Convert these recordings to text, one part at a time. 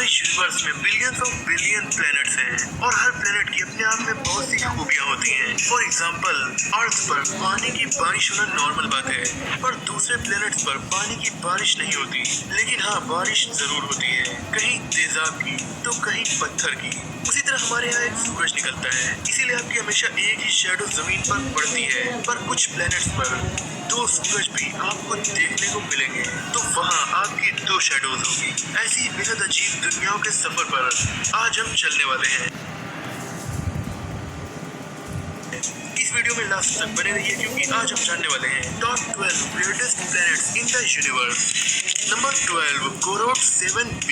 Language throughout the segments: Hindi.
हमारे यूनिवर्स में बिलियंस ऑफ बिलियन प्लैनेट्स हैं और हर प्लैनेट की अपने आप में बहुत सी खूबियाँ होती हैं। फॉर एग्जांपल, अर्थ पर पानी की बारिश होना नॉर्मल बात है, पर दूसरे प्लैनेट्स पर पानी की बारिश नहीं होती। लेकिन हाँ, बारिश जरूर होती है, कहीं तेजाब की तो कहीं पत्थर की। उसी तरह हमारे यहाँ एक सूरज निकलता है, इसीलिए आपकी हमेशा एक ही शेडो जमीन पर पड़ती है। पर कुछ प्लैनेट्स पर दो सूरज भी आपको देखने को मिलेंगे, तो वहाँ आपकी दो शेडोज होगी। ऐसी बेहद अजीब दुनियाओं के सफर पर आज हम चलने वाले हैं। इस वीडियो में लास्ट तक बने रहिए, क्योंकि आज हम जानने वाले हैं top 12 weirdest planets in the universe। Number 12, कोरोट 7b।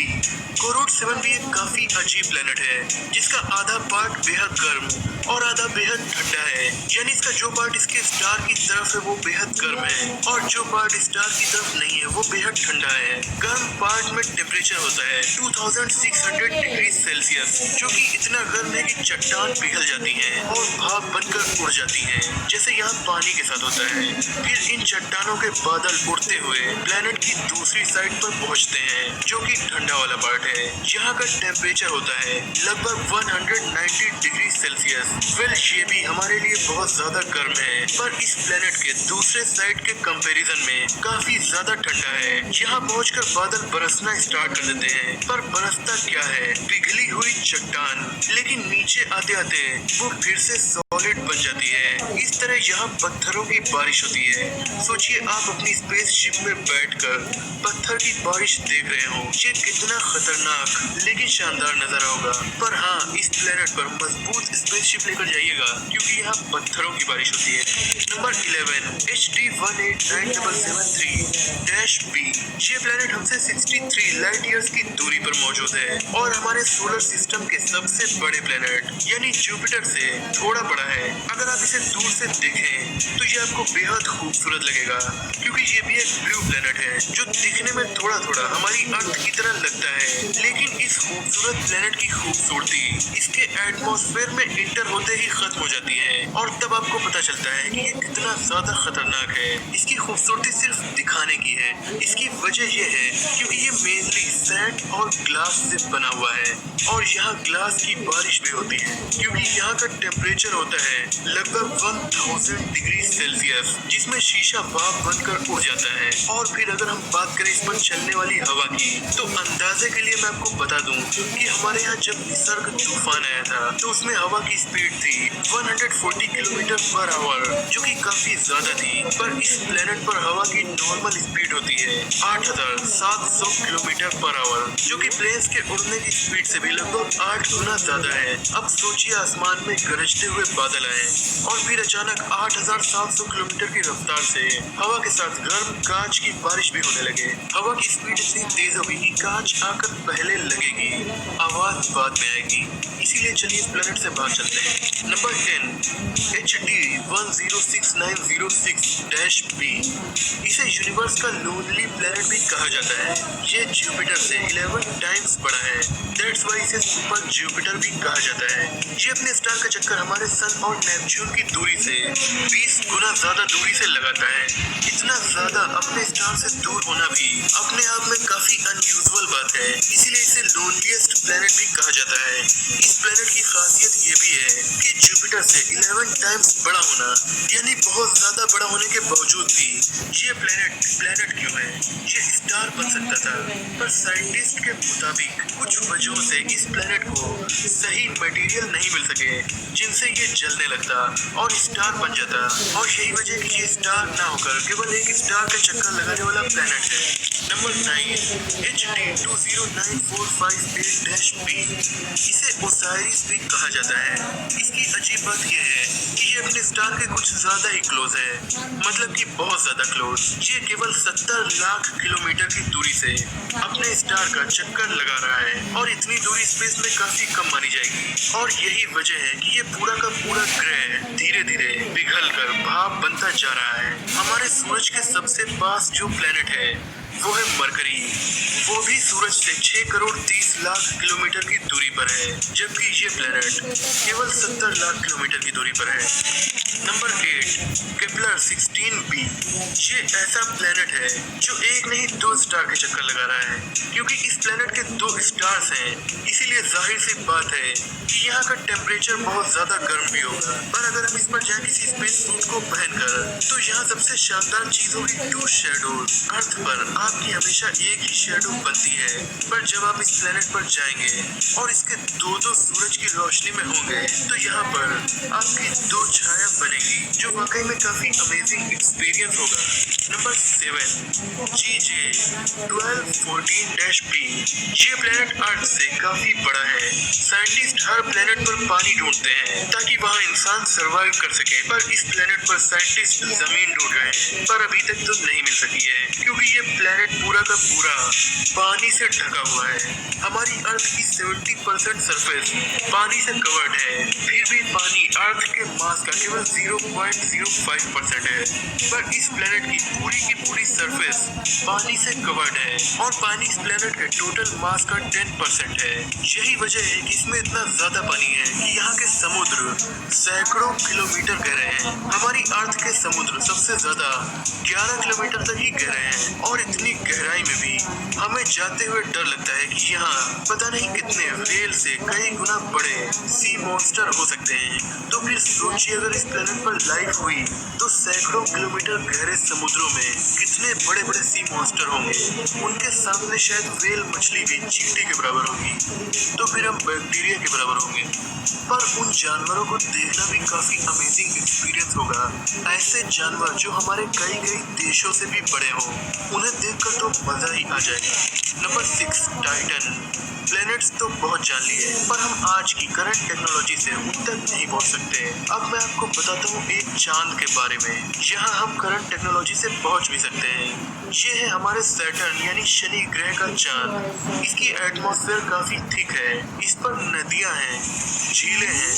कोरोट 7b एक काफी अजीब प्लेनेट है, जिसका आधा पार्ट बेहद गर्म और आधा बेहद ठंडा है। यानी इसका जो पार्ट इसके स्टार की तरफ है वो बेहद गर्म है, और जो पार्ट स्टार की तरफ नहीं है वो बेहद ठंडा है। गर्म पार्ट में टेम्परेचर होता है 2600 डिग्री सेल्सियस, जो कि इतना गर्म है कि चट्टान पिघल जाती है और भाप बनकर उड़ जाती है, जैसे यहाँ पानी के साथ होता है। फिर इन चट्टानों के बादल उड़ते हुए प्लेनेट की दूसरी साइड पर पहुँचते हैं, जो कि ठंडा वाला पार्ट है। यहाँ का टेम्परेचर होता है लगभग 190 डिग्री सेल्सियस। वेल, ये भी हमारे लिए बहुत ज्यादा गर्म है, पर इस प्लेनेट के दूसरे साइड के कंपैरिजन में काफी ज्यादा ठंडा है। यहाँ पहुंचकर बादल बरसना स्टार्ट कर देते हैं, पर बरसता क्या है, पिघली हुई चट्टान। लेकिन नीचे आते आते वो फिर से सॉलिड बन जाती है। इस तरह यहाँ पत्थरों की बारिश होती है। सोचिए, आप अपनी स्पेसशिप में बैठकर पत्थर की बारिश देख रहे हो। ये कितना खतरनाक लेकिन शानदार नजारा होगा। पर हाँ, इस प्लेनेट पर मजबूत स्पेसशिप लेकर जाइएगा, क्योंकि यहाँ पत्थरों की बारिश होती है। Number 11, HD 189773-B। ये प्लेनेट हमसे 63 लाइट ईयर्स की दूरी पर मौजूद है और हमारे सोलर सिस्टम के सबसे बड़े प्लेनेट यानी जुपिटर से थोड़ा बड़ा है। अगर आप इसे दूर से देखें तो ये आपको बेहद खूबसूरत लगेगा, क्योंकि ये भी एक ब्लू प्लेनेट है जो दिखने में थोड़ा थोड़ा हमारी अर्थ की तरह लगता है। लेकिन इस खूबसूरत प्लेनेट की खूबसूरती इसके एटमॉस्फेयर में इंटर होते ही खत्म हो जाती है, और तब आपको पता चलता है कि ये कितना ज्यादा खतरनाक है। इसकी खूबसूरती सिर्फ दिखाने की है। इसकी वजह यह है क्योंकि ये मेनली सैंड और ग्लास से बना हुआ है, और यहाँ ग्लास की बारिश भी होती है, क्योंकि यहाँ का टेम्परेचर होता है लगभग 1000 डिग्री सेल्सियस, जिसमें शीशा भाप बनकर उड़ जाता है। और फिर अगर हम बात करें इस पर चलने वाली हवा की, तो अंदाजे के लिए मैं आपको बता दूं कि हमारे यहाँ जब निसर्ग तूफान आया था तो उसमें हवा की स्पीड थी 140 किलोमीटर पर आवर, जो कि काफी ज्यादा थी। पर इस प्लेनेट पर हवा की नॉर्मल स्पीड होती है 8700 किलोमीटर पर आवर, जो कि प्लेन्स के उड़ने की स्पीड से भी लगभग 8 गुना ज्यादा है। अब सोचिए, आसमान में गरजते हुए बादल आए और फिर अचानक 8700 किलोमीटर की रफ्तार से हवा के साथ गर्म कांच की बारिश भी होने लगे। हवा की स्पीड इतनी तेज होगी कि कांच आकर पहले लगेगी, आवाज बाद में आएगी। इसीलिए चलिए इस प्लेनेट से बाहर चलते हैं। Number 10, HD 106906-B। इसे यूनिवर्स का लोनली प्लेनेट भी कहा जाता है। ये जुपिटर से 11 टाइम्स बड़ा है, दैट्स व्हाई इसे सुपर जुपिटर भी कहा जाता है। ये अपने स्टार का चक्कर हमारे सन और नेपच्यून की दूरी से 20 गुना ज्यादा दूरी से लगाता है। इतना ज्यादा अपने स्टार से दूर होना भी अपने आप में काफी अनयूजुअल बात है, इसीलिए इसे लोनलीएस्ट प्लेनेट भी कहा जाता है। इस प्लेनेट की खासियत ये भी है कि जुपिटर से 11 टाइम्स बड़ा होना, यानी बहुत ज्यादा बड़ा होने के बावजूद भी ये प्लेनेट क्यों है? ये स्टार बन सकता था, पर साइंटिस्ट के मुताबिक कुछ वजहों से इस प्लेनेट को सही मटेरियल नहीं मिल सके जिनसे ये जलने लगता और स्टार बन जाता। और यही वजह है कि ये स्टार ना होकर केवल एक स्टार का चक्कर लगाने वाला प्लेनेट है। Number 9, HD 20945-B। इसे ओसाइरिस भी कहा जाता है। इसकी अजीब बात यह है कि ये अपने स्टार के कुछ ज्यादा ही क्लोज है, मतलब कि बहुत ज्यादा क्लोज। ये केवल 70 लाख किलोमीटर की दूरी से अपने स्टार का चक्कर लगा रहा है, और इतनी दूरी स्पेस में काफी कम मानी जाएगी। और यही वजह है कि ये पूरा का पूरा ग्रह धीरे धीरे पिघल कर भाप बनता जा रहा है। हमारे सूरज के सबसे पास जो प्लेनेट है वो है मरकरी। वो भी सूरज से 6 करोड़ 30 लाख किलोमीटर की दूरी पर है, जबकि ये प्लेनेट केवल 70 लाख किलोमीटर की दूरी पर है। नंबर 8, केपलर 16 16b ये ऐसा प्लेनेट है जो एक नहीं दो स्टार के चक्कर लगा रहा है। क्योंकि इस प्लेनेट के दो स्टार्स हैं, इसीलिए जाहिर सी बात है कि यहाँ का टेम्परेचर बहुत ज्यादा गर्म भी होगा। पर अगर हम इस पर जाए किसी स्पेस सूट को पहनकर, तो यहाँ सबसे शानदार चीज होगी टू शैडोज। अर्थ पर आपकी हमेशा एक ही शैडो बनती है, पर जब आप इस प्लेनेट पर जाएंगे और इसके दो दो सूरज की रोशनी में होंगे, तो यहाँ पर आपकी दो छाया बनेगी, जो वाकई में काफी अमेजिंग एक्सपीरियंस होगा। नंबर 7 GJ1214-b ये प्लेनेट अर्थ से काफी बड़ा है। साइंटिस्ट हर प्लेनेट पर पानी ढूंढते हैं ताकि वहाँ इंसान सरवाइव कर सके, पर इस प्लेनेट पर साइंटिस्ट जमीन ढूंढ रहे हैं, पर अभी तक तो नहीं मिल सकी है क्योंकि ये प्लेनेट पूरा का पूरा पानी से ढका हुआ है। हमारी अर्थ की 70% सरफेस पानी से कवर्ड है, फिर भी पानी अर्थ के मास का केवल 0.05% है। पर इस प्लेनेट की पूरी सरफेस पानी से कवर्ड है और पानी इस प्लेनेट के टोटल मास का 10% है। यही वजह है कि इसमें इतना ज्यादा पानी है कि यहाँ के समुद्र सैकड़ों किलोमीटर गहरे हैं। हमारी अर्थ के समुद्र सबसे ज्यादा 11 किलोमीटर तक ही गहरे हैं और इतनी गहराई में भी हमें जाते हुए डर लगता है कि यहाँ पता नहीं कितने व्हेल से कई गुना बड़े सी मॉन्स्टर हो सकते हैं। तो फिर सोचिए अगर इस प्लेनेट पर लाइफ हुई तो सैकड़ों किलोमीटर गहरे समुद्रों में कितने बड़े बड़े सी मॉन्स्टर होंगे। उनके सामने शायद व्हेल मछली भी चींटी के बराबर होगी, तो फिर हम बैक्टीरिया के बराबर होंगे। पर उन जानवरों को देखना भी काफी अमेजिंग एक्सपीरियंस होगा। ऐसे जानवर जो हमारे कई देशों से भी बड़े हों, उन्हें देखकर तो मजा ही आ जाएगा। नंबर 6 टाइटन प्लैनेट्स तो बहुत जान लिए, पर हम आज की करंट टेक्नोलॉजी से उन तक नहीं पहुंच सकते। अब मैं आपको बताता हूँ एक चांद के बारे में, जहाँ हम करंट टेक्नोलॉजी से पहुंच भी सकते हैं। ये है हमारे सैटर्न यानी शनि ग्रह का चांद। इसकी एटमॉस्फेयर काफी थिक है, इस पर नदियां हैं, झीलें हैं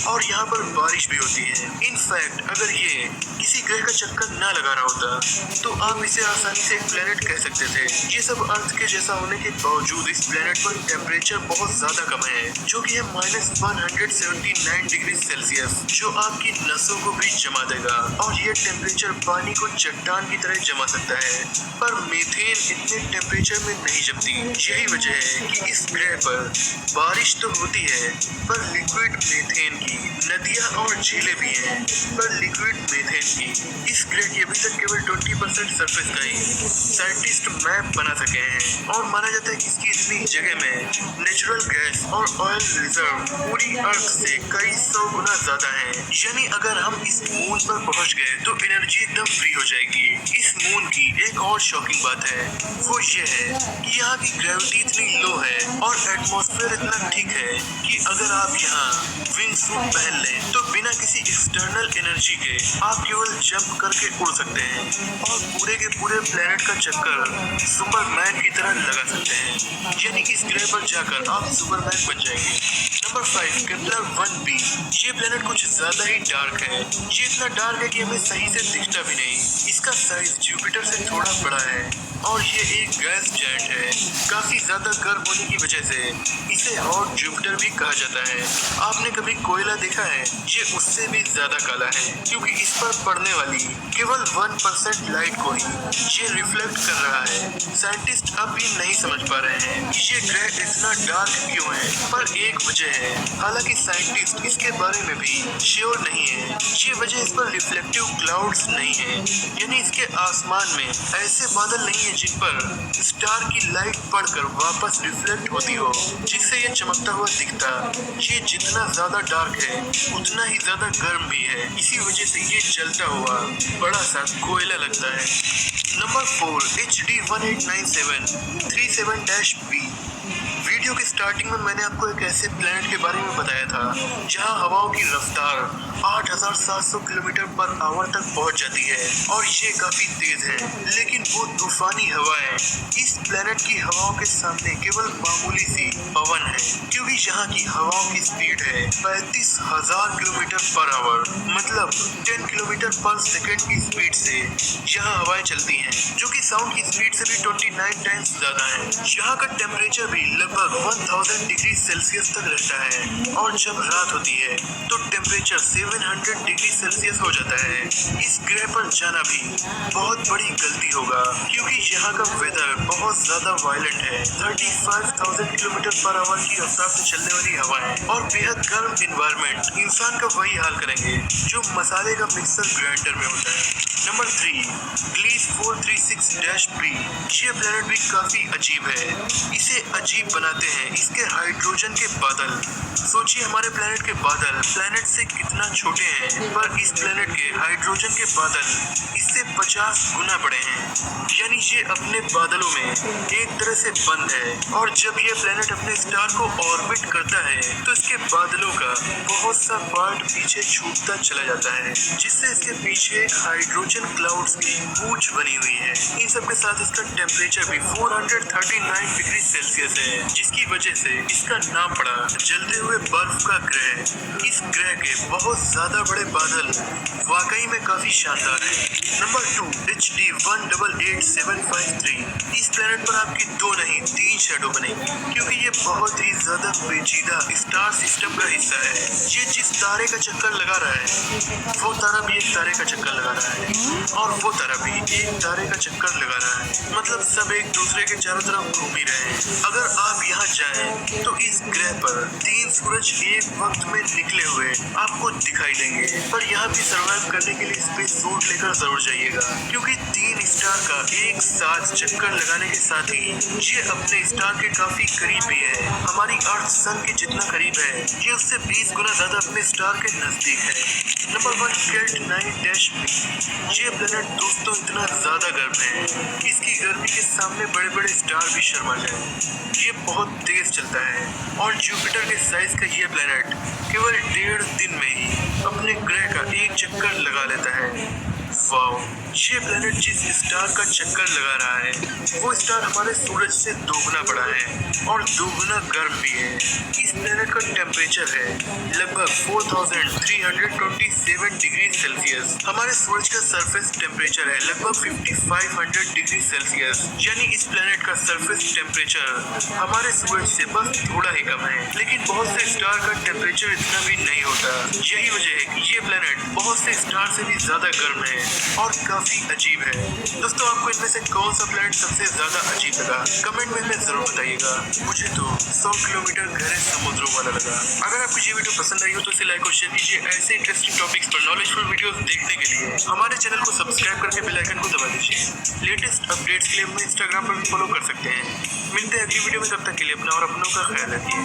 और यहाँ पर बारिश भी होती है। इनफैक्ट अगर ये किसी ग्रह का चक्कर ना लगा रहा होता तो आप इसे आसानी से एक प्लेनेट कह सकते थे। ये सब अर्थ के जैसा होने के बावजूद इस प्लेनेट पर टेम्परेचर बहुत ज्यादा कम है, जो कि है -179 डिग्री सेल्सियस, जो आपकी नसों को भी जमा देगा। और ये टेम्परेचर पानी को चट्टान की तरह जमा सकता है, पर मीथेन इतने टेम्परेचर में नहीं जमती। यही वजह है कि इस ग्रह पर बारिश तो होती है, पर लिक्विड मीथेन की नदियां और झीलें भी हैं, पर लिक्विड मीथेन की इस ग्रह की अभी तक केवल 20% सरफेस का ही साइंटिस्ट मैप बना सके हैं। और माना जाता है कि इसकी इतनी जगह में नेचुरल गैस और ऑयल रिजर्व पूरी अर्थ से कई 100 गुना ज्यादा है। यानी अगर हम इस मून पर पहुंच गए तो एनर्जी एकदम फ्री हो जाएगी। इस मून की एक और शॉकिंग बात है, वो ये है कि यहाँ की ग्रेविटी इतनी लो है और एटमॉस्फेयर इतना ठीक है कि अगर आप यहाँ विंग सूट पहन लें तो बिना किसी एक्सटर्नल एनर्जी के आप केवल जंप करके उड़ सकते हैं और पूरे के पूरे प्लेनेट का चक्कर सुपरमैन की तरह लगा सकते हैं। यानी कि इस ग्रह पर जाकर आप सुपरमैन बन जाएंगे। नंबर 5 केपलर 1b ये प्लेनेट कुछ ज्यादा ही डार्क है। ये इतना डार्क है कि हमें सही से दिखता भी नहीं। इसका साइज जुपिटर से थोड़ा बड़ा है और ये एक गैस जायंट है। काफी ज्यादा गर्म होने की वजह से इसे हॉट जुपिटर भी कहा जाता है। आपने कभी कोयला देखा है? ये उससे भी ज्यादा काला है, क्योंकि इस पर पड़ने वाली केवल 1% लाइट को ही ये रिफ्लेक्ट कर रहा है। साइंटिस्ट अब भी नहीं समझ पा रहे हैं कि ये ग्रह इतना डार्क क्यों है, पर एक वजह है। हालांकि साइंटिस्ट इसके बारे में भी श्योर नहीं है। ये वजह इस पर रिफ्लेक्टिव क्लाउड्स नहीं है, यानी इसके आसमान में ऐसे बादल नहीं है जिन पर स्टार की लाइट पड़कर वापस रिफ्लेक्ट होती हो, जिससे ये चमकता हुआ दिखता। ये जितना ज्यादा डार्क है उतना ही ज्यादा गर्म भी है। इसी वजह से ये जलता हुआ बड़ा सा कोयला लगता है। नंबर 4 HD1897-37-b वीडियो की स्टार्टिंग में मैंने आपको एक ऐसे प्लेनेट के बारे में बताया था जहां हवाओं की रफ्तार 8700 किलोमीटर पर आवर तक पहुंच जाती है और ये काफी तेज है, लेकिन वो तूफानी हवाएं इस प्लेनेट की हवाओं के सामने केवल मामूली सी पवन है, क्योंकि यहाँ की हवाओं की स्पीड है 35,000 किलोमीटर पर आवर, मतलब 10 किलोमीटर पर सेकेंड की स्पीड से यहाँ हवाएं चलती हैं, जो कि साउंड की स्पीड से भी 29 टाइम्स ज्यादा है। यहाँ का टेम्परेचर भी लगभग 1000 डिग्री सेल्सियस तक रहता है और जब रात होती है तो टेम्परेचर 700 डिग्री सेल्सियस हो जाता है। इस ग्रह पर जाना भी बहुत बड़ी गलती होगा क्योंकि यहाँ का वेदर बहुत ज्यादा वायलेंट है। 35,000 किलोमीटर पर आवर की रफ्तार से चलने वाली हवाएं और बेहद गर्म इन्वायरमेंट इंसान का वही हाल करेंगे जो मसाले का मिक्सर ग्राइंडर में होता है। Number 3, Gliese 436-b। ये प्लेनेट भी काफी अजीब है। इसे अजीब बनाते हैं इसके हाइड्रोजन के बादल। सोचिए हमारे प्लेनेट के बादल प्लेनेट से कितना छोटे हैं, पर इस प्लेनेट के हाइड्रोजन के बादल इससे 50 गुना बड़े हैं। यानी ये अपने बादलों में एक तरह से बंद है और जब ये प्लेनेट अपने स्टार को ऑर्बिट करता है तो इसके बादलों का बहुत सा पार्ट पीछे छूटता चला जाता है, जिससे इसके पीछे हाइड्रोजन क्लाउड्स की पूंछ बनी हुई है। इन सब के साथ इसका टेम्परेचर भी 439 डिग्री सेल्सियस है, जिसकी वजह से इसका नाम पड़ा जलते हुए बर्फ का ग्रह। इस ग्रह के बहुत ज्यादा बड़े बादल वाकई में काफी शानदार है। Number 2, HD 188753। इस प्लेनेट पर आपकी 2 नहीं 3 शैडो बनेगी क्योंकि ये बहुत ही ज्यादा पेचीदा स्टार सिस्टम का हिस्सा है। ये जिस तारे का चक्कर लगा रहा है वो तारा भी एक तारे का चक्कर लगा रहा है और वो तारा भी एक तारे का चक्कर लगा रहा है। मतलब सब एक दूसरे के चारों तरफ घूम ही रहे हैं। अगर आप यहाँ जाएं तो इस ग्रह पर 3 सूरज एक वक्त में निकले हुए आपको दिखाई देंगे, पर यहाँ भी सर्वाइव करने के लिए स्पेस सूट लेकर जरूर जाइएगा क्योंकि 3 स्टार का एक साथ चक्कर लगाने के साथ ही ये अपने स्टार के काफी करीब भी है। हमारी अर्थ सन के जितना करीब है ये उससे 20 गुना ज्यादा अपने स्टार के नजदीक है। Number 1, केल्ट 9-b। ये प्लेनेट दोस्तों इतना ज्यादा गर्म है इसकी गर्मी के सामने बड़े बड़े स्टार भी शर्मा जाए। ये बहुत तेज चलता है और जुपिटर के साइज का ये प्लेनेट केवल 1.5 दिन में ही अपने ग्रह का एक चक्कर लगा लेता है। वाओ, ये प्लेनेट जिस स्टार का चक्कर लगा रहा है वो स्टार हमारे सूरज से 2 गुना बड़ा है और 2 गुना गर्म भी है। इस प्लेनेट का टेम्परेचर है लगभग 4327 डिग्री सेल्सियस। हमारे सूरज का सरफेस टेम्परेचर है लगभग 5500 डिग्री सेल्सियस। यानी इस प्लेनेट का सरफेस टेम्परेचर हमारे सूरज से बस थोड़ा ही कम है, लेकिन बहुत से स्टार का टेम्परेचर इतना भी नहीं होता। यही वजह है कि ये प्लेनेट बहुत से स्टार से भी ज्यादा गर्म है और काफी अजीब है। दोस्तों आपको इनमें से कौन सा प्लेनेट सबसे ज्यादा अजीब लगा कमेंट में हमें जरूर बताइएगा। मुझे तो 100 किलोमीटर गहरे समुद्रों वाला लगा। अगर आपको ये वीडियो पसंद आई हो तो इसे लाइक और शेयर कीजिए। ऐसे इंटरेस्टिंग टॉपिक्स पर नॉलेजफुल वीडियोस देखने के लिए हमारे चैनल को सब्सक्राइब करके बेल आइकन को दबा दीजिए। लेटेस्ट अपडेट्स के लिए हमें इंस्टाग्राम पर भी फॉलो कर सकते हैं। मिलते हैं अगली वीडियो में, तब तक के लिए अपना और अपनों का ख्याल रखिए।